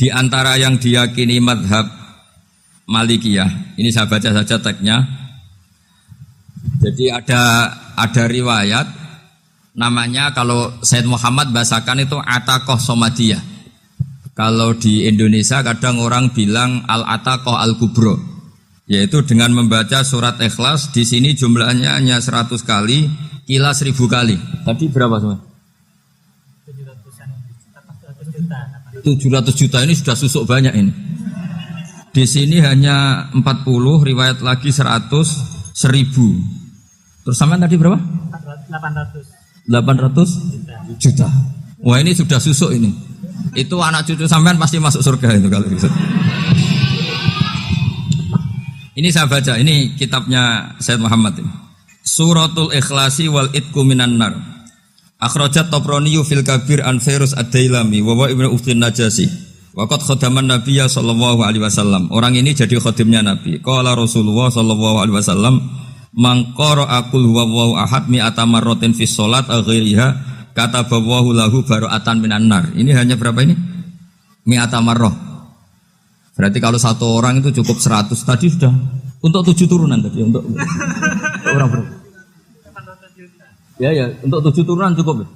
Di antara yang diyakini madhab Malikiyah, ini saya baca saja teksnya. Jadi ada riwayat namanya, kalau Said Muhammad bahasakan itu Ataqah Somadiyah. Kalau di Indonesia kadang orang bilang Al-Ataqah Al-Kubro, yaitu dengan membaca surat Ikhlas. Di sini jumlahnya hanya 100 kali, kila 1000 kali. Tadi berapa semua? 700 juta, ini sudah susuk banyak ini. Di sini hanya 40, riwayat lagi 100, 1000. Terus sampai tadi berapa? 800 juta. Wah, ini sudah susuk ini. Itu anak cucu sampean pasti masuk surga itu kalau gitu. Ini saya baca, ini kitabnya Said Muhammad ini. Suratul Ikhlasi wal Itqu minan nar. Akhrajat Tabrani fil Kabir an Fairuz ad-Dailami wa wa Ibnu Uftin Najasi. Waqad khadaman Nabiyya sallallahu alaihi wasallam. Orang ini jadi khadimnya Nabi. Qala Rasulullah sallallahu alaihi wasallam, "Man qara'a qul huwallahu ahad mi'ata marratin fi shalat ghairiha katabahu lahu bara'atan minan nar." Ini hanya berapa ini? Mi'ata marrah. Berarti kalau satu orang itu cukup 100 tadi sudah untuk 7 turunan tadi untuk orang berapa? Ya, untuk 7 turunan cukup.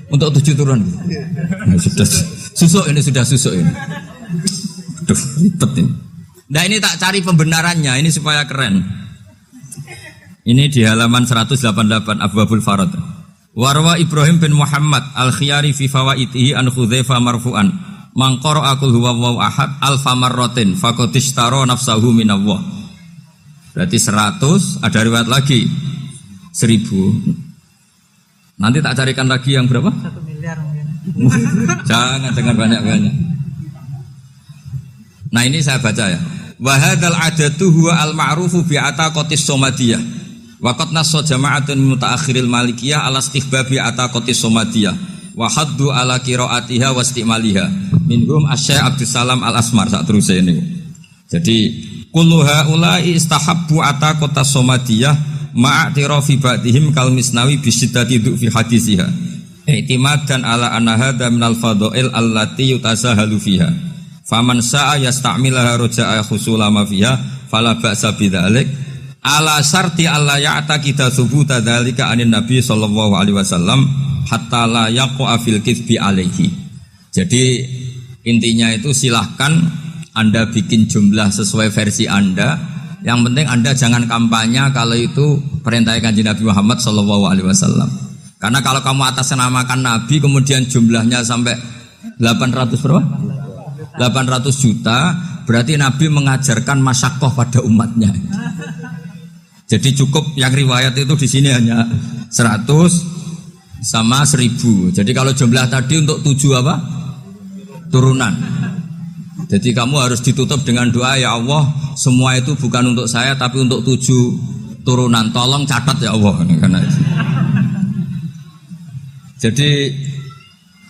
Untuk 7 turunan. Nah, sudah susuk ini, sudah susuk ini. Aduh, ribet ini. Nah, ini tak cari pembenarannya, ini supaya keren. Ini di halaman 188 Abwabul Farad. Warwa Ibrahim bin Muhammad Al-Khiyari fi fawaitihi an Hudzaifah marfu'an. Man qara'a qul huwallahu ahad alfa marratin faqad ishtara nafsahu minallah. Berarti 100, ada riwayat lagi 1000. Nanti tak carikan lagi yang berapa? 1 miliar mungkin. Jangan banyak-banyak. Nah, ini saya baca ya. Wa hadzal adatu huwa al-ma'rufu bi ataqatis somadiyah. Wa qad nassa jama'atun mutaakhiril malikiyah ala istihbabi ataqatis somadiyah. Wa haddu ala qiraatiha wa istimaliha. Minhum Asy-Syaikh Abdus Salam Al-Asmar sak teruse ini. Jadi kullu haula'i istahabbu ataqatas somadiyah ma'atirafi ba'dihim kal misnawi bisyidati fi hadisiha. I'timadan ala anna hadza minal fadha'il allati yutasahalu fiha. Faman sa'a yasta'milaha raja'a husula ma fiha fala ba'sa bidzalik. Ala syarti alla ya'taqida thubuta dzalika anin nabi sallallahu alaihi wasallam hatta la yaqa fil kitsbi alaihi. Jadi intinya itu silahkan Anda bikin jumlah sesuai versi Anda. Yang penting Anda jangan kampanye kalau itu perintah Kanjeng Nabi Muhammad sallallahu alaihi wasallam. Karena kalau kamu atasnamakan Nabi kemudian jumlahnya sampai 800 berapa? 800 juta, berarti Nabi mengajarkan masyaqqah pada umatnya. Jadi cukup yang riwayat itu di sini hanya 100 sama 1000. Jadi kalau jumlah tadi untuk 7 apa? Turunan. Jadi kamu harus ditutup dengan doa, ya Allah, semua itu bukan untuk saya tapi untuk 7 turunan. Tolong catat ya Allah. Karena itu. Jadi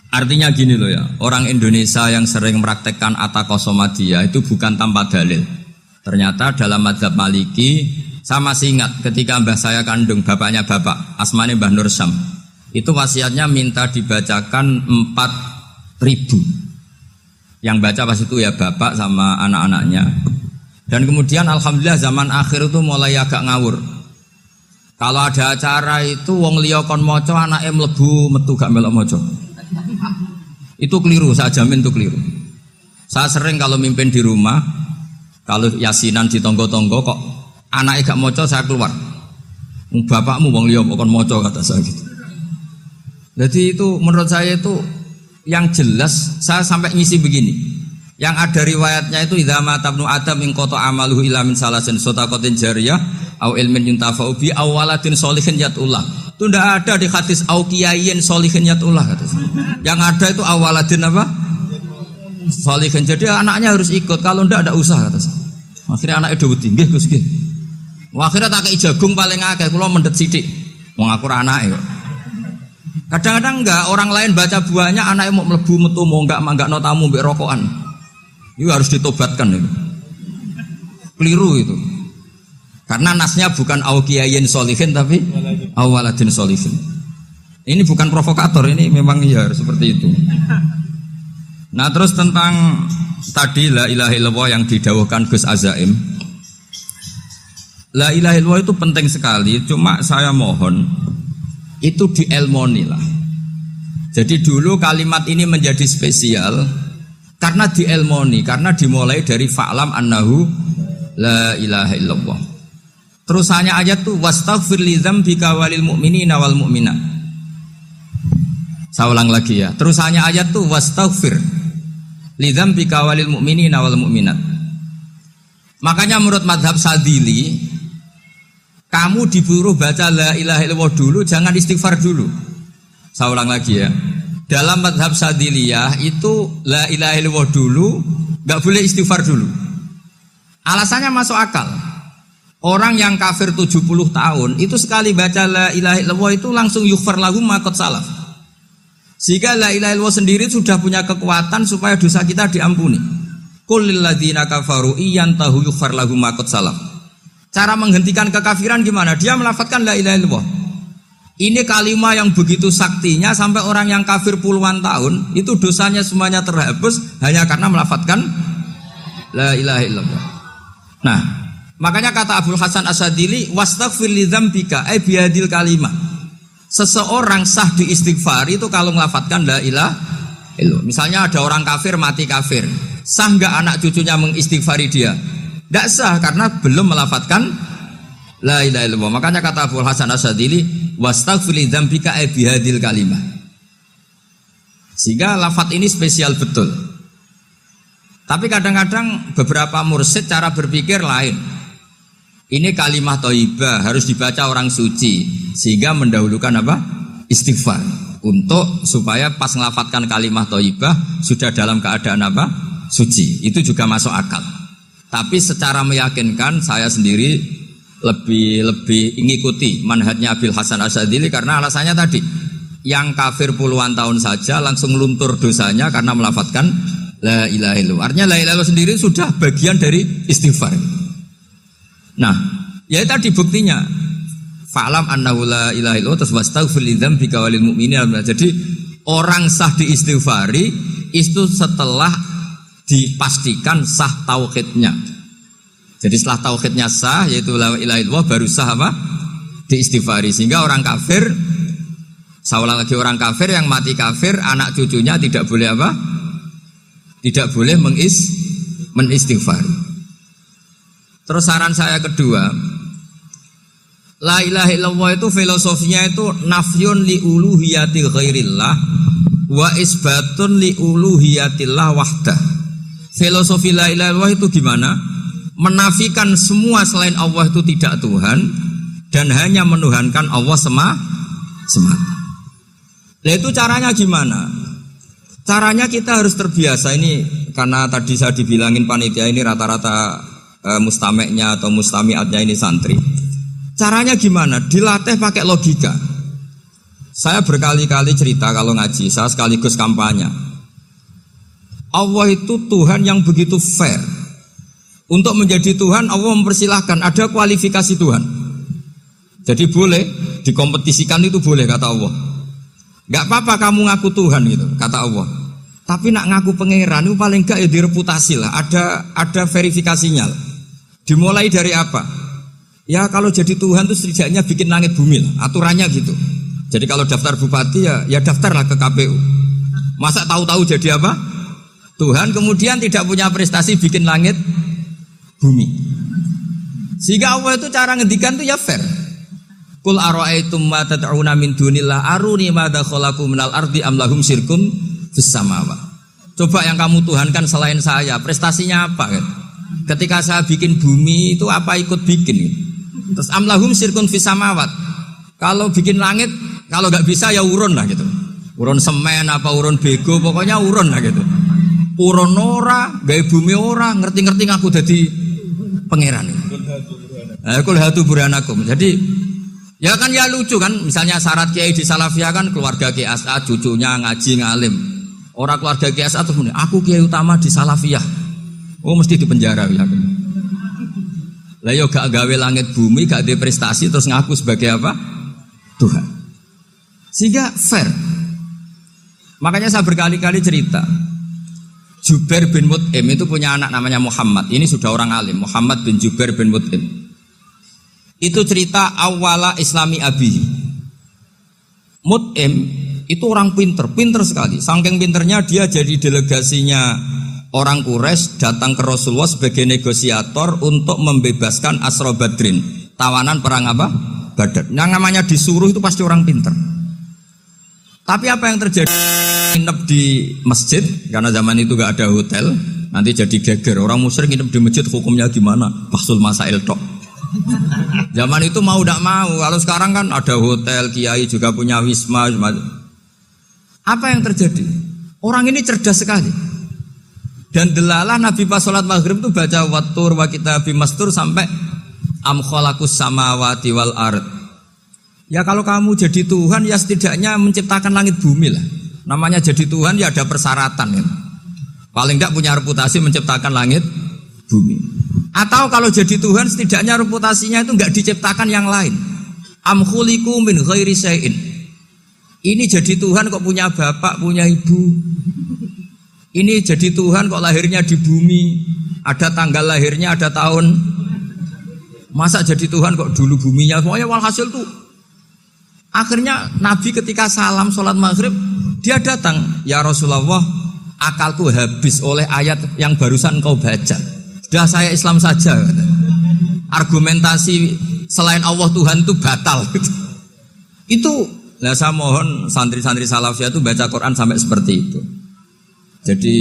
artinya gini loh ya, orang Indonesia yang sering mempraktekkan ataqah somadiyah itu bukan tanpa dalil. Ternyata dalam mazhab Maliki, saya masih ingat ketika mbah saya kandung, bapaknya bapak, asmane Mbah Nur Syam, itu wasiatnya minta dibacakan 4.000. Yang baca pas itu ya bapak sama anak-anaknya. Dan kemudian alhamdulillah zaman akhir itu mulai agak ngawur. Kalau ada acara itu wong liya kon maca anake mlebu metu gak melok maca. Itu keliru, saya jamin itu keliru. Saya sering kalau mimpin di rumah, kalau yasinan di tonggo-tonggo kok anaknya gak maca, saya keluar. Bapakmu wong liya kon maca kata saya gitu. Jadi itu menurut saya itu yang jelas, saya sampai ngisi begini. Yang ada riwayatnya itu idza mata ibnu adam min qata amaluhu illa min salasin shadaqatin jariyah au ilmin yuntafa'u bi aw waladin sholihin yatullah. Itu tidak ada di hadis au kiyayin sholihin yatullah kata. Yang ada itu awaladin apa? Sholihin. Jadi anaknya harus ikut, kalau tidak ada usah kata. Akhirnya anaknya udah wedi, nggih Gus nggih. Akhirnya tak kei jagung paling akeh, kula mendet sithik. Wong aku ra anake kok. Kadang-kadang enggak, orang lain baca buahnya, anaknya mau mlebu metu mau enggak no tamu mbek rokokan. Itu harus ditobatkan itu. Keliru itu. Karena nasnya bukan auqiyayin sholihin tapi awaladin sholihin. Ini bukan provokator, ini memang ya seperti itu. Nah terus tentang tadi la ilaha illallah yang didawuhkan Gus Azaim. La ilaha illallah itu penting sekali, cuma saya mohon itu dielmoni lah. Jadi dulu kalimat ini menjadi spesial karena dielmoni, karena dimulai dari fa'lam annahu la ilaha illallah. Terusannya ayat tuh wastaghfir li dzambika walil mu'minina wal mu'minat. Saya ulang lagi ya. Terusannya ayat tuh wastaghfir li dzambika walil mu'minina wal mu'minat. Makanya menurut mazhab Sadili, kamu disuruh baca la ilaha illallah dulu, jangan istighfar dulu. Saya ulang lagi ya. Dalam mazhab Sadiliyah itu la ilaha illallah dulu, enggak boleh istighfar dulu. Alasannya masuk akal. Orang yang kafir 70 tahun itu sekali baca la ilaha illallah itu langsung yughfar lahum ma qad salaf. Sehingga la ilaha illallah sendiri sudah punya kekuatan supaya dosa kita diampuni. Qul lil ladzina kafaru iyantahu yughfar lahum ma qad salaf. Cara menghentikan kekafiran gimana? Dia melafadzkan la ilaha illallah. Ini kalimat yang begitu saktinya sampai orang yang kafir puluhan tahun itu dosanya semuanya terhapus hanya karena melafadzkan la ilaha illallah. Nah, makanya kata Abdul Hasan Asadili wastaghfir li dzambika ay bihadil kalimah. Seseorang sah diistighfar itu kalau melafadzkan la ilaha illallah. Misalnya ada orang kafir mati kafir, sah enggak anak cucunya mengistighfari dia? Enggak sah karena belum melafadzkan la ilaha illallah. Makanya kata Abdul Hasan Asadili wastaghfir li dzambika ay bihadil kalimah. Sehingga lafadz ini spesial betul. Tapi kadang-kadang beberapa mursyid cara berpikir lain. Ini kalimah thayyibah harus dibaca orang suci sehingga mendahulukan apa? Istighfar. Untuk supaya pas ngelafadzkan kalimah thayyibah sudah dalam keadaan apa? Suci. Itu juga masuk akal. Tapi secara meyakinkan saya sendiri lebih mengikuti manhajnya Abil Hasan Asyadzili karena alasannya tadi yang kafir puluhan tahun saja langsung luntur dosanya karena melafadzkan la ilaha illallah. Artinya la ilaha illallah sendiri sudah bagian dari istighfar. Nah, ya tadi buktinya fa'lam annahu la ilaha illallah terus wastaghfir li dzambika walil mu'minina. Jadi orang sah diistighfari itu setelah dipastikan sah tauhidnya. Jadi setelah tauhidnya sah yaitu la ilaha illallah baru sah apa? Diistighfari. Sehingga orang kafir, saya ulang lagi, orang kafir yang mati kafir anak cucunya tidak boleh apa? Tidak boleh menistighfari. Terus saran saya kedua, la ilaha illallah itu filosofinya itu nafyun li uluhiyati ghairillah wa isbatun li uluhiyatillah wahdah. Filosofi la ilaha illallah itu gimana? Menafikan semua selain Allah itu tidak Tuhan dan hanya menuhankan Allah semata. Nah itu caranya gimana? Caranya kita harus terbiasa ini karena tadi saya dibilangin panitia ini rata-rata mustameknya atau mustamiatnya ini santri. Caranya gimana? Dilatih pakai logika. Saya berkali-kali cerita kalau ngaji, saya sekaligus kampanye. Allah itu Tuhan yang begitu fair. Untuk menjadi Tuhan Allah mempersilahkan, ada kualifikasi Tuhan. Jadi boleh dikompetisikan itu boleh kata Allah. Gak apa-apa kamu ngaku Tuhan gitu kata Allah. Tapi nak ngaku pangeran itu paling gak ya direputasi lah. Ada verifikasinya lah. Dimulai dari apa? Ya kalau jadi Tuhan itu setidaknya bikin langit bumi lah. Aturannya gitu. Jadi kalau daftar bupati ya daftarlah ke KPU. Masa tahu-tahu jadi apa? Tuhan kemudian tidak punya prestasi bikin langit bumi. Sehingga Allah itu cara ngendikan itu ya fair. Qul ara'aitum ma tad'una min dunillah aruni madza khalaqu minal ardi am lahum syirkun fis samawati. Coba yang kamu tuhankan selain saya, prestasinya apa kan? Ketika saya bikin bumi itu apa ikut bikin? Terus am lahum syirkun fis samawati. Kalau bikin langit, kalau enggak bisa ya urun lah gitu. Urun semen apa urun bego, pokoknya urun lah gitu. Urun ora, gawe bumi ora, ngerti-ngerti ngaku dadi pangeran. Kul hatu burhanakum. Jadi ya kan ya lucu kan, misalnya syarat kiai di Salafiyah kan keluarga Kiai As'ad, cucunya ngaji ngalim. Orang keluarga Kiai As'ad terus aku kiai utama di Salafiyah. Oh mesti dipenjara ya. Lah yo gak gawe langit bumi, gak ada prestasi terus ngaku sebagai apa? Tuhan. Sehingga fair. Makanya saya berkali-kali cerita. Jubair bin Mut'im itu punya anak namanya Muhammad. Ini sudah orang alim, Muhammad bin Jubair bin Mut'im. Itu cerita awala islami abihi. Mut'im itu orang pinter sekali. Saking pinternya dia jadi delegasinya orang Quraisy datang ke Rasulullah sebagai negosiator untuk membebaskan Asra Badrin, tawanan perang apa? Badar. Yang namanya disuruh itu pasti orang pinter. Tapi apa yang terjadi? Nginep di masjid karena zaman itu gak ada hotel, nanti jadi geger. Orang musyrik nginep di masjid hukumnya gimana? Bahsul masail tok. Zaman itu mau tidak mau. Kalau sekarang kan ada hotel, kiai juga punya wisma. Apa yang terjadi? Orang ini cerdas sekali. Dan delalah Nabi pas sholat maghrib itu baca wattur wa kitabi mastur sampai am khalaqus samawati wal ard. Ya kalau kamu jadi Tuhan ya setidaknya menciptakan langit bumi lah. Namanya jadi Tuhan ya ada persyaratan ya. Paling enggak punya reputasi menciptakan langit bumi. Atau kalau jadi Tuhan setidaknya reputasinya itu enggak diciptakan yang lain. Am khuliqu min ghairi syai'in. Ini jadi Tuhan kok punya bapak, punya ibu. Ini jadi Tuhan kok lahirnya di bumi. Ada tanggal lahirnya, ada tahun. Masa jadi Tuhan kok dulu buminya. Pokoknya walhasil tuh. Akhirnya Nabi ketika salam sholat maghrib, dia datang, ya Rasulullah, akalku habis oleh ayat yang barusan kau baca. Sudah saya Islam saja. Argumentasi selain Allah Tuhan itu batal. Itu, nah saya mohon santri-santri salafiyah itu baca Quran sampai seperti itu. Jadi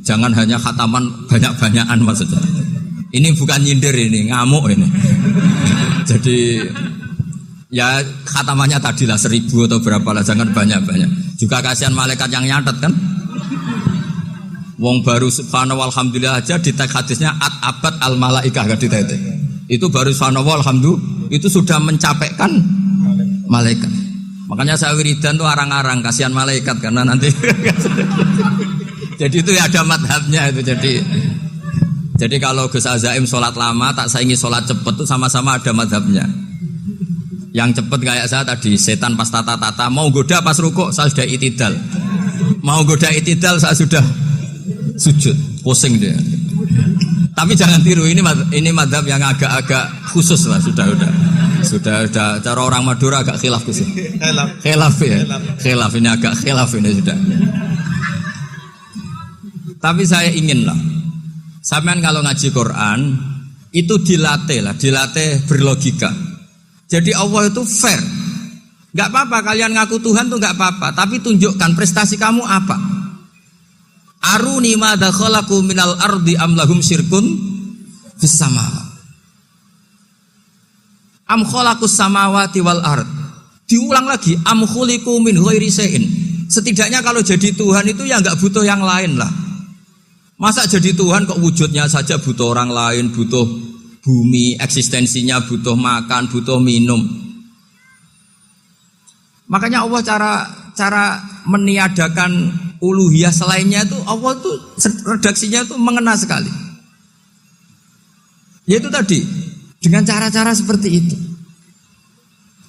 jangan hanya khataman banyak-banyakan maksudnya. Ini bukan nyindir ini, ngamuk ini. Jadi ya khatamannya tadilah 1000 atau berapa lah, jangan banyak-banyak. Juga kasihan malaikat yang nyatet kan. Wong baru subhanallah alhamdulillah aja di teks hadisnya abad al malaikah gak ditete. Itu baru subhanallah alhamdulillah itu sudah mencapaikan malaikat. Makanya saya wiridan tuh arang-arang kasihan malaikat karena nanti jadi itu ya ada madhabnya itu. Jadi kalau Gus Azaim sholat lama tak saingi sholat cepet itu sama-sama ada madhabnya. Yang cepet kayak saya tadi, setan pas tata-tata mau goda pas rukuk saya sudah itidal, mau goda itidal saya sudah sujud, pusing dia. Tapi jangan tiru, ini madhab yang agak-agak khusus lah, sudah cara orang Madura agak khilaf khusus. Khilaf ya, khilaf ini agak khilaf ini sudah. Tapi saya ingin lah, sampean kalau ngaji Quran itu dilatih berlogika. Jadi Allah itu fair. Gak apa-apa kalian ngaku Tuhan tuh gak apa-apa, tapi tunjukkan prestasi kamu apa. Aruni madza khalaqu minal ardi am lahum syirkun fis samawati. Am khalaqus samawati wal ard. Diulang lagi, am khuliqu min ghairi syai'in. Setidaknya kalau jadi Tuhan itu ya gak butuh yang lain lah. Masa jadi Tuhan kok wujudnya saja butuh orang lain, butuh bumi, eksistensinya butuh makan, butuh minum. Makanya Allah cara meniadakan uluhiyah selainnya itu Allah itu redaksinya itu mengena sekali. Yaitu tadi dengan cara-cara seperti itu.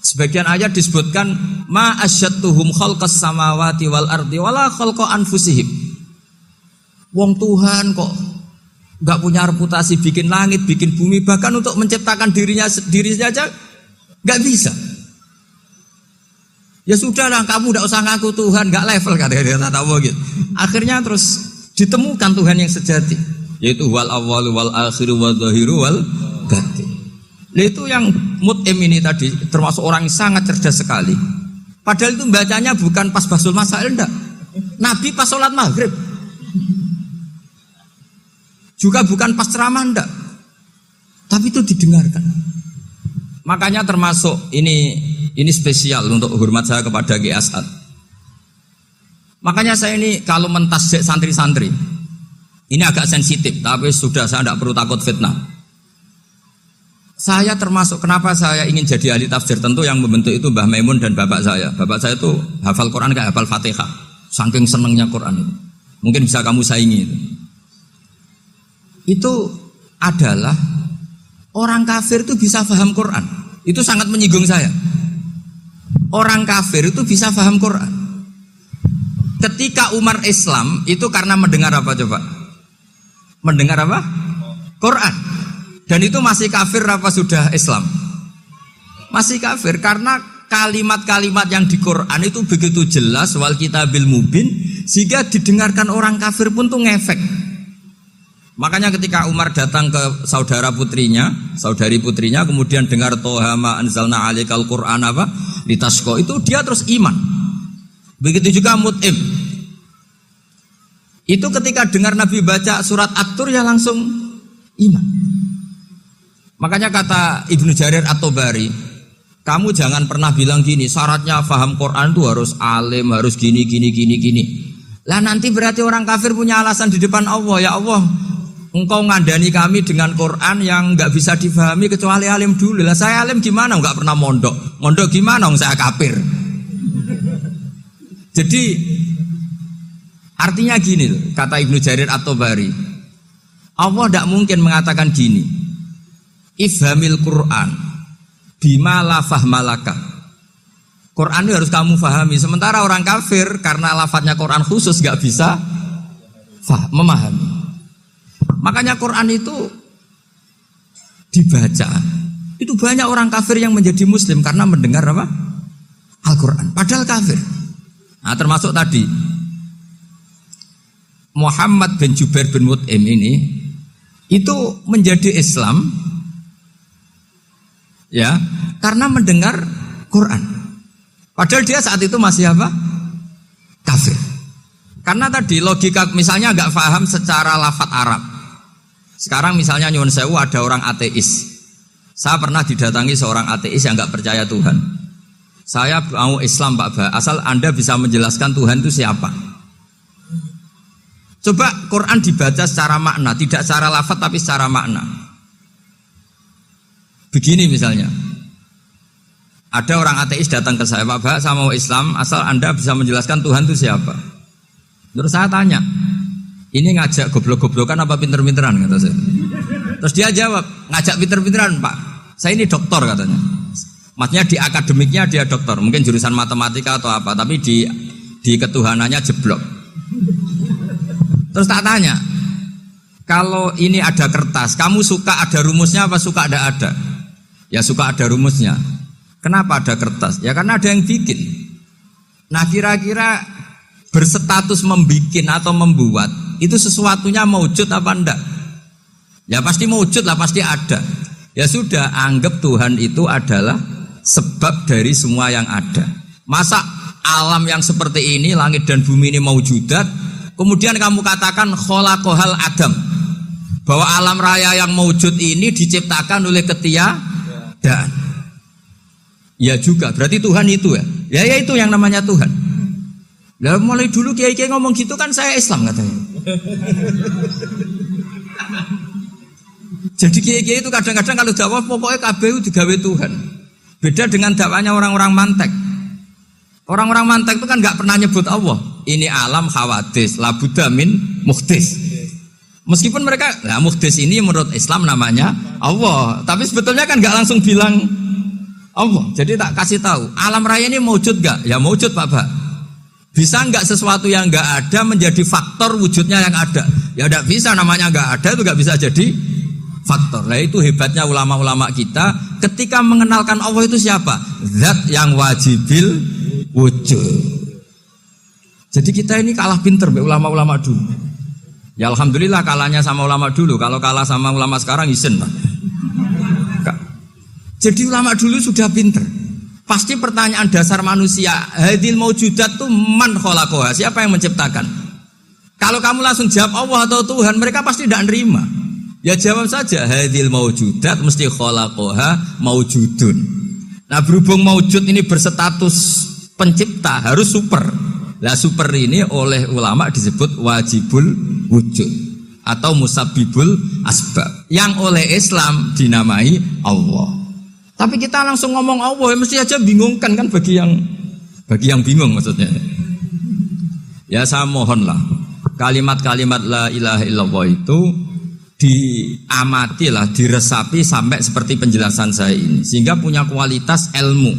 Sebagian ayat disebutkan ma asyattuhum khalqas samawati wal ardi wala khalqa anfusihim. Wong Tuhan kok gak punya reputasi bikin langit, bikin bumi, bahkan untuk menciptakan dirinya aja gak bisa. Ya sudahlah, kamu gak usah ngaku Tuhan, gak level kata-kata gitu. Akhirnya terus ditemukan Tuhan yang sejati, yaitu wal awwalu wal akhiru wal zahiru wal batin. Nah, itu yang Mut'im ini tadi termasuk orang yang sangat cerdas sekali. Padahal itu bacanya bukan pas basul masail, enggak. Nabi pas sholat maghrib. Juga bukan pas ceramah, enggak. Tapi itu didengarkan. Makanya termasuk ini spesial untuk hormat saya kepada Ki As'ad. Makanya saya ini kalau mentasjik santri-santri, ini agak sensitif, tapi sudah saya tidak perlu takut fitnah. Saya termasuk kenapa saya ingin jadi ahli tafsir, tentu yang membentuk itu Mbah Maimun dan bapak saya. Bapak saya itu hafal Quran kayak hafal Fatihah, saking senengnya Quran itu. Mungkin bisa kamu saingi itu. Itu adalah orang kafir itu bisa paham Quran. Itu sangat menyinggung saya. Orang kafir itu bisa paham Quran. Ketika Umar Islam itu karena mendengar apa coba? Mendengar apa? Quran. Dan itu masih kafir apa sudah Islam? Masih kafir karena kalimat-kalimat yang di Quran itu begitu jelas wal kitabil mubin sehingga didengarkan orang kafir pun tuh ngefek. Makanya ketika Umar datang ke saudari putrinya kemudian dengar Toha ma anzalna alaikal Quran apa? Litasqa itu dia terus iman. Begitu juga Mut'im. Itu ketika dengar Nabi baca surat At-Tur ya langsung iman. Makanya kata Ibnu Jarir At-Tabari, kamu jangan pernah bilang gini, syaratnya paham Quran itu harus alim, harus gini. Lah nanti berarti orang kafir punya alasan di depan Allah, ya Allah, engkau ngandani kami dengan Quran yang nggak bisa difahami kecuali alim dulu. Lah saya alim gimana? Nggak pernah mondok. Mondok gimana? Saya kafir. Jadi artinya gini, kata Ibnu Jarir At-Tabari, Allah tidak mungkin mengatakan gini, ifhamil Quran bima la fahmalaka. Quran itu harus kamu fahami. Sementara orang kafir karena lafadznya Quran khusus nggak bisa memahami. Makanya Quran itu dibaca. Itu banyak orang kafir yang menjadi muslim karena mendengar apa? Al-Quran. Padahal kafir. Nah termasuk tadi Muhammad bin Jubair bin Mut'im ini itu menjadi Islam ya karena mendengar Quran. Padahal dia saat itu masih apa? Kafir. Karena tadi logika misalnya nggak paham secara lafadz Arab. Sekarang misalnya nyuwun sewu ada orang ateis. Saya pernah didatangi seorang ateis yang nggak percaya Tuhan. Saya mau Islam Pak Ba, asal Anda bisa menjelaskan Tuhan itu siapa. Coba Quran dibaca secara makna, tidak secara lafadz tapi secara makna. Begini misalnya, ada orang ateis datang ke saya, Pak Ba, saya mau Islam, asal Anda bisa menjelaskan Tuhan itu siapa. Terus saya tanya, ini ngajak goblok-goblokan apa pinter-pinteran, kata saya. Terus dia jawab, ngajak pinter-pinteran Pak, saya ini doktor katanya. Maksudnya di akademiknya dia doktor, mungkin jurusan matematika atau apa, tapi di ketuhanannya jeblok. Terus tak tanya, kalau ini ada kertas, kamu suka ada rumusnya apa suka ada? Ya suka ada rumusnya. Kenapa ada kertas? Ya karena ada yang bikin. Nah kira-kira berstatus membikin atau membuat itu sesuatunya mewujud apa enggak? Ya pasti mewujud lah, pasti ada. Ya sudah, anggap Tuhan itu adalah sebab dari semua yang ada. Masa alam yang seperti ini, langit dan bumi ini maujudat, kemudian kamu katakan khalaqahal adam, bahwa alam raya yang maujud ini diciptakan oleh ketiadaan. Ya juga, berarti Tuhan itu ya. Ya itu yang namanya Tuhan. Lah mulai dulu kiai-kiai ngomong gitu kan saya Islam katanya. Jadi kiai-kiai itu kadang-kadang kalau dakwah pokoknya kabeh digawe Tuhan. Beda dengan dakwanya orang-orang mantek. Orang-orang mantek itu kan nggak pernah nyebut Allah. Ini alam hawadis, la budda min muhdis. Meskipun mereka, nah muhdis ini menurut Islam namanya Allah, tapi sebetulnya kan nggak langsung bilang Allah. Jadi tak kasih tahu, alam raya ini mewujud nggak? Ya mewujud Pak. Bisa nggak sesuatu yang nggak ada menjadi faktor wujudnya yang ada? Ya nggak bisa, namanya nggak ada itu nggak bisa jadi faktor. Nah itu hebatnya ulama-ulama kita ketika mengenalkan Allah itu siapa? Zat yang wajibil wujud. Jadi kita ini kalah pinter ulama-ulama dulu. Ya alhamdulillah kalahnya sama ulama dulu. Kalau kalah sama ulama sekarang isen Pak. Jadi ulama dulu sudah pinter. Pasti pertanyaan dasar manusia, hadil maujudat itu man khalaqaha, siapa yang menciptakan? Kalau kamu langsung jawab Allah atau Tuhan, mereka pasti tidak nerima. Ya jawab saja, hadil maujudat mesti khalaqaha maujudun. Nah berhubung maujud ini berstatus pencipta, harus super. Lah super ini oleh ulama disebut wajibul wujud atau musabbibul asbab, yang oleh Islam dinamai Allah. Tapi kita langsung ngomong Allah, mesti aja bingungkan kan bagi yang bingung maksudnya. Ya saya mohonlah kalimat-kalimat la ilaha illallah itu diamatilah, diresapi sampai seperti penjelasan saya ini, sehingga punya kualitas ilmu.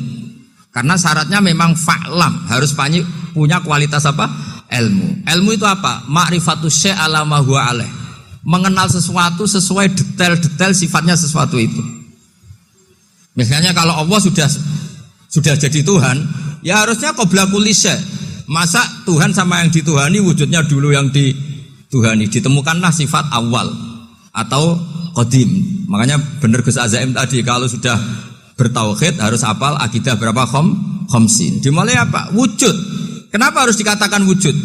Karena syaratnya memang fa'lam, harus punya kualitas apa? Ilmu. Ilmu itu apa? Ma'rifatus syai' ala ma huwa alaih. Mengenal sesuatu sesuai detail-detail sifatnya sesuatu itu. Misalnya kalau Allah sudah jadi Tuhan, ya harusnya qabla kulli syai'. Masa Tuhan sama yang dituhani wujudnya dulu yang dituhani. Ditemukanlah sifat awal atau qadim. Makanya benar Gus Azaim tadi, kalau sudah bertauhid harus hafal akidah berapa khamsin. Dimulai apa? Wujud. Kenapa harus dikatakan wujud?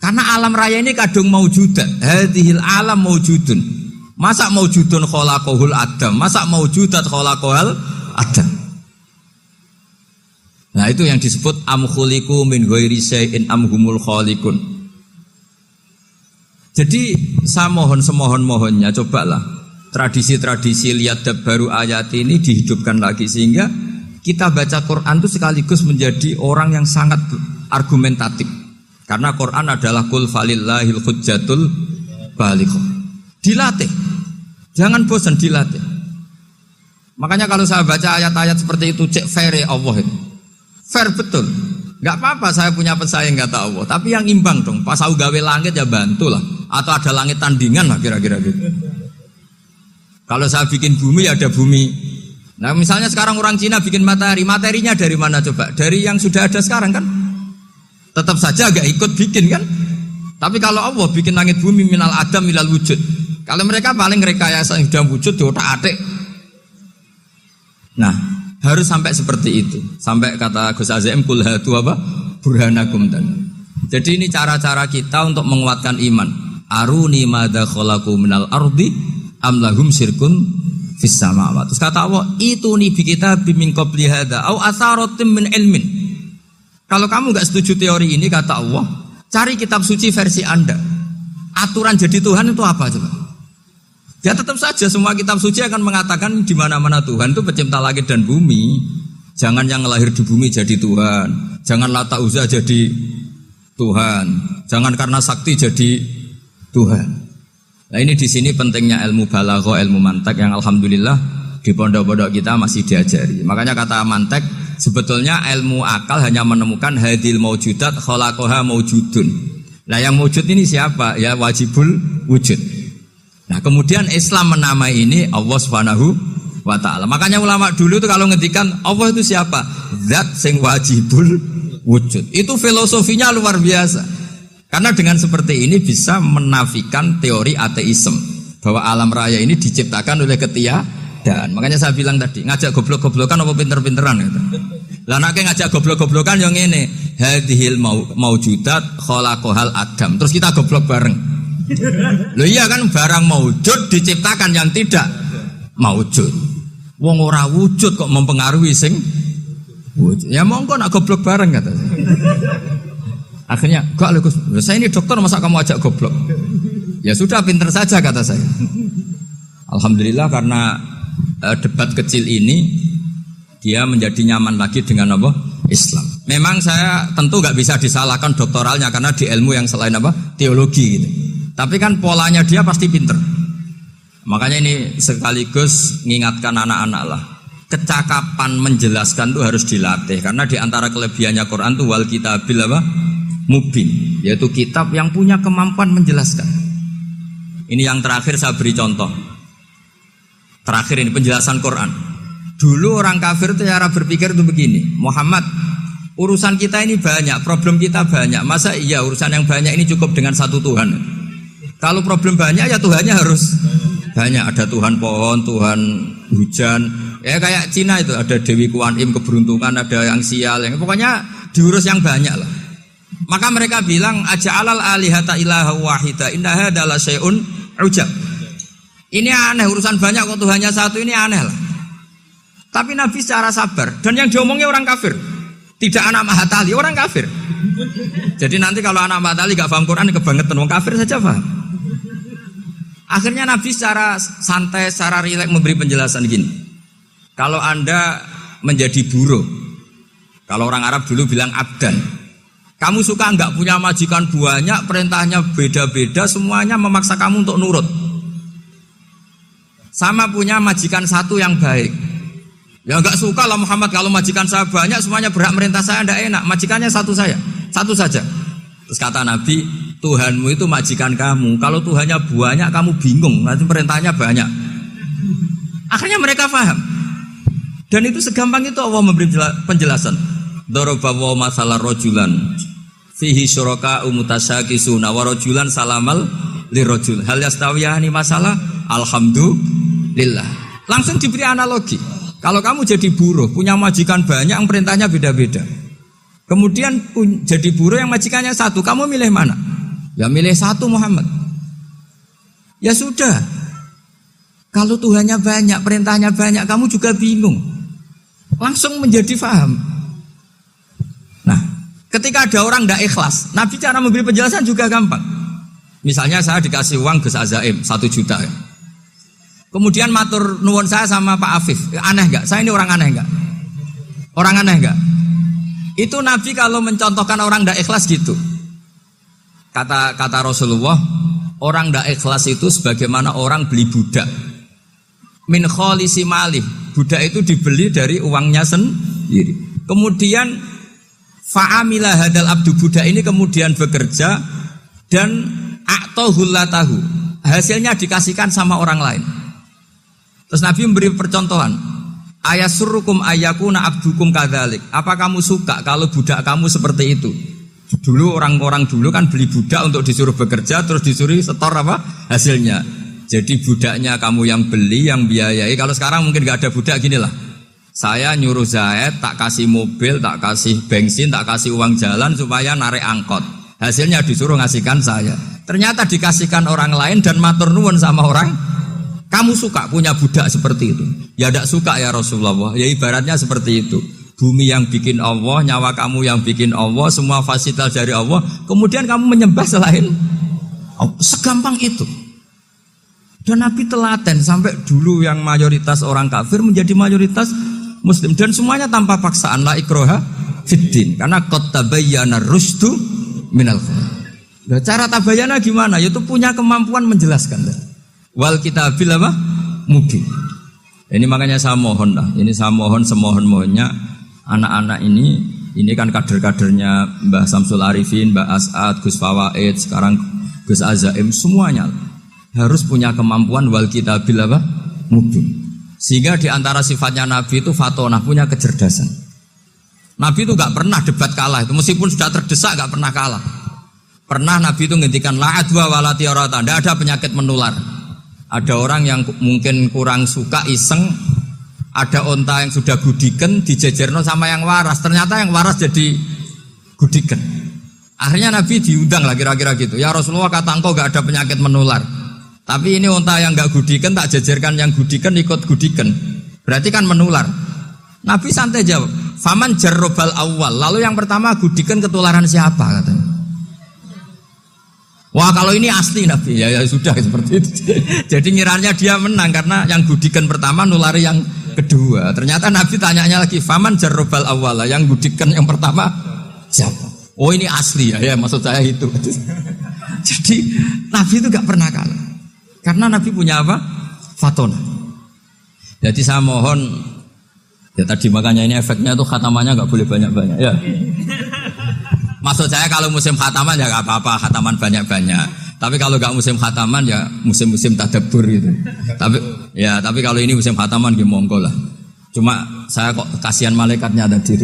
Karena alam raya ini kadung maujudat. Hadhil alam maujudun. Masa maujudun khalaqahul adam? Masa maujudat khalaqahul adam? Nah itu yang disebut am khuliqu min ghairi syai'in am humul khaliqun. Jadi saya semohon-mohonnya cobalah tradisi-tradisi lihat baru ayat ini dihidupkan lagi sehingga kita baca Quran itu sekaligus menjadi orang yang sangat argumentatif. Karena Quran adalah qul falillahil hujjatul balighah. Dilatih. Jangan bosan dilatih. Makanya kalau saya baca ayat-ayat seperti itu cek fair Allah itu. Fair betul, nggak apa-apa saya punya pesaing kata Allah, tapi yang imbang dong. Pas aku gawe langit ya bantulah, atau ada langit tandingan lah kira-kira gitu. Kalau saya bikin bumi ya ada bumi. Nah misalnya sekarang orang Cina bikin matahari, materinya dari mana coba? Dari yang sudah ada sekarang kan? Tetap saja agak ikut bikin kan? Tapi kalau Allah bikin langit bumi minal adam minal wujud. Kalau mereka paling rekayasa yang sudah wujud di otak-atik. Nah harus sampai seperti itu. Sampai kata Gus Azaim kul hatu apa? Burhanakum dan. Jadi ini cara-cara kita untuk menguatkan iman. Aruni madza khalaqu minal ardi am lahum syirkun fis samawati. Terus kata Allah, itu nih bi kitabim min qabli hadza au atharatim min ilmin. Kalau kamu enggak setuju teori ini kata Allah, cari kitab suci versi Anda. Aturan jadi Tuhan itu apa coba? Ya tetap saja semua kitab suci akan mengatakan di mana-mana Tuhan itu pencipta langit dan bumi. Jangan yang lahir di bumi jadi Tuhan. Jangan Lata Uzza jadi Tuhan. Jangan karena sakti jadi Tuhan. Nah ini di sini pentingnya ilmu balaghah, ilmu mantek yang alhamdulillah di pondok-pondok kita masih diajari. Makanya kata mantek sebetulnya ilmu akal hanya menemukan hadil maujudat khalaqaha maujudun. Nah yang maujud ini siapa? Ya wajibul wujud. Nah kemudian Islam menamai ini Allah Subhanahu wa ta'ala. Makanya ulama dulu itu kalau ngendikan Allah itu siapa? Zat sing wajibul wujud. Itu filosofinya luar biasa. Karena dengan seperti ini bisa menafikan teori ateisme bahwa alam raya ini diciptakan oleh ketiadaan. Makanya saya bilang tadi ngajak goblok-goblokan apa pinter-pinteran gitu. Lah nek ngajak goblok-goblokan yang ngene, hadhil maujudat khalaqahal adam. Terus kita goblok bareng. Loh iya kan barang maujud diciptakan yang tidak maujud. Wong ora wujud kok mempengaruhi sing wujud. Ya monggo nak goblok bareng kata saya. Akhirnya gak lho Gus, saya ini dokter masa kamu ajak goblok. Ya sudah pinter saja kata saya. Alhamdulillah karena debat kecil ini dia menjadi nyaman lagi dengan apa? Islam. Memang saya tentu gak bisa disalahkan doktoralnya karena di ilmu yang selain apa? Teologi gitu. Tapi kan polanya dia pasti pinter. Makanya ini sekaligus mengingatkan anak-anak lah. Kecakapan menjelaskan itu harus dilatih. Karena di antara kelebihannya Quran itu wal kitabil apa? Mubin. Yaitu kitab yang punya kemampuan menjelaskan. Ini yang terakhir saya beri contoh. Terakhir ini penjelasan Quran. Dulu orang kafir itu cara berpikir itu begini. Muhammad, urusan kita ini banyak, problem kita banyak. Masa iya urusan yang banyak ini cukup dengan satu Tuhan? Kalau problem banyak ya Tuhannya harus banyak. Ada Tuhan pohon, Tuhan hujan. Ya kayak Cina itu ada Dewi Kuan Im keberuntungan, ada yang sial, yang pokoknya diurus yang banyak lah. Maka mereka bilang aja'alal alihata ilaha wahida inna hadza la syai'un ujab. Ini aneh urusan banyak kok Tuhannya satu, ini aneh lah. Tapi Nabi secara sabar dan yang diomongnya orang kafir. Tidak anak Mahatali, orang kafir. Jadi nanti kalau anak Mahatali gak paham Quran kebangetan, orang kafir saja paham. Akhirnya Nabi secara santai, secara rileks memberi penjelasan gini. Kalau Anda menjadi buruh, kalau orang Arab dulu bilang abdan, kamu suka enggak punya majikan banyak, perintahnya beda-beda, semuanya memaksa kamu untuk nurut. Sama punya majikan satu yang baik. Ya enggak suka lah Muhammad kalau majikan saya banyak, semuanya berhak merintah saya, enggak enak. Majikannya satu saja. Terus kata Nabi, Tuhanmu itu majikan kamu. Kalau Tuhannya banyak, kamu bingung. Nanti perintahnya banyak. Akhirnya mereka paham. Dan itu segampang itu Allah memberi penjelasan. Daraba wa masalah rojulan fihi syuraka umutasyakisuna wa rojulan salamal lirojul. Hal yastawiyani masalah alhamdulillah. Langsung diberi analogi. Kalau kamu jadi buruh, punya majikan banyak yang perintahnya beda-beda. Kemudian jadi buruh yang majikannya satu, kamu milih mana? Ya milih satu Muhammad. Ya sudah. Kalau Tuhannya banyak, perintahnya banyak, kamu juga bingung. Langsung menjadi faham. Nah, ketika ada orang tidak ikhlas, Nabi cara memberi penjelasan juga gampang. Misalnya saya dikasih uang Gus Azaim 1 juta. Kemudian matur nuwun saya sama Pak Afif. Aneh enggak? Saya ini orang aneh enggak? Orang aneh enggak? Itu Nabi kalau mencontohkan orang tidak ikhlas gitu. Kata Rasulullah, orang tidak ikhlas itu sebagaimana orang beli budak. Min kholisi malih. Budak itu dibeli dari uangnya sendiri. Kemudian fa'amila hadal abdu, budak ini kemudian bekerja dan a'tohullatahu, hasilnya dikasihkan sama orang lain. Terus Nabi memberi percontohan, ayasurrukum ayyakuna abdukum kadzalik. Apa kamu suka kalau budak kamu seperti itu? Dulu orang-orang dulu kan beli budak untuk disuruh bekerja, terus disuruh setor apa hasilnya. Jadi budaknya kamu yang beli, yang biayai. Kalau sekarang mungkin gak ada budak, gini lah. Saya nyuruh Zaid, tak kasih mobil, tak kasih bensin, tak kasih uang jalan supaya narik angkot. Hasilnya disuruh ngasihkan saya. Ternyata dikasihkan orang lain dan matur nuwun sama orang. Kamu suka punya budak seperti itu? Ya tidak suka ya Rasulullah. Ya ibaratnya seperti itu. Bumi yang bikin Allah, nyawa kamu yang bikin Allah, semua fasilitas dari Allah. Kemudian kamu menyembah selain Allah. Segampang itu. Dan Nabi telaten sampai dulu yang mayoritas orang kafir menjadi mayoritas Muslim, dan semuanya tanpa paksaan, la ikroha fiddin, karena qad tabayyana rusdu minal ghayy. Nah, cara tabayyana gimana? Yaitu punya kemampuan menjelaskan. Wal kitabil apa? Mubin. Ini makanya saya mohon lah. Ini saya mohon semohon-mohonnya anak-anak ini kan kader-kadernya Mbah Samsul Arifin, Mbah As'ad, Gus Fawaid, sekarang Gus Azaim, semuanya harus punya kemampuan wal kitabil apa? Mubin. Sehingga diantara sifatnya Nabi itu fatonah, punya kecerdasan. Nabi itu gak pernah debat kalah itu, meskipun sudah terdesak gak pernah kalah. Pernah Nabi itu ngendikan la adwa wala tiarata, tidak ada penyakit menular. Ada orang yang mungkin kurang suka iseng, ada onta yang sudah gudiken dijejerno sama yang waras, ternyata yang waras jadi gudiken. Akhirnya Nabi diundang lah kira-kira gitu. Ya Rasulullah, kata engkau gak ada penyakit menular. Tapi ini unta yang gak gudiken tak jejerkan yang gudiken ikut gudiken. Berarti kan menular. Nabi santai jawab, faman jarrobal awal. Lalu yang pertama gudiken ketularan siapa katanya. Wah kalau ini asli Nabi, ya sudah seperti itu. Jadi ngiranya dia menang karena yang gudiken pertama nulari yang kedua. Ternyata Nabi tanyanya lagi, faman jarrobal awal. Yang gudiken yang pertama siapa? Oh ini asli ya maksud saya itu. Jadi Nabi itu gak pernah kalah. Karena Nabi punya apa? Fatona. Jadi saya mohon, ya tadi makanya ini efeknya tuh khatamannya gak boleh banyak-banyak ya. Maksud saya kalau musim khataman ya gak apa-apa, khataman banyak-banyak. Tapi kalau gak musim khataman ya musim-musim tadabbur gitu. Tapi kalau ini musim khataman ya monggo lah. Cuma saya kok kasihan malaikatnya tadi itu.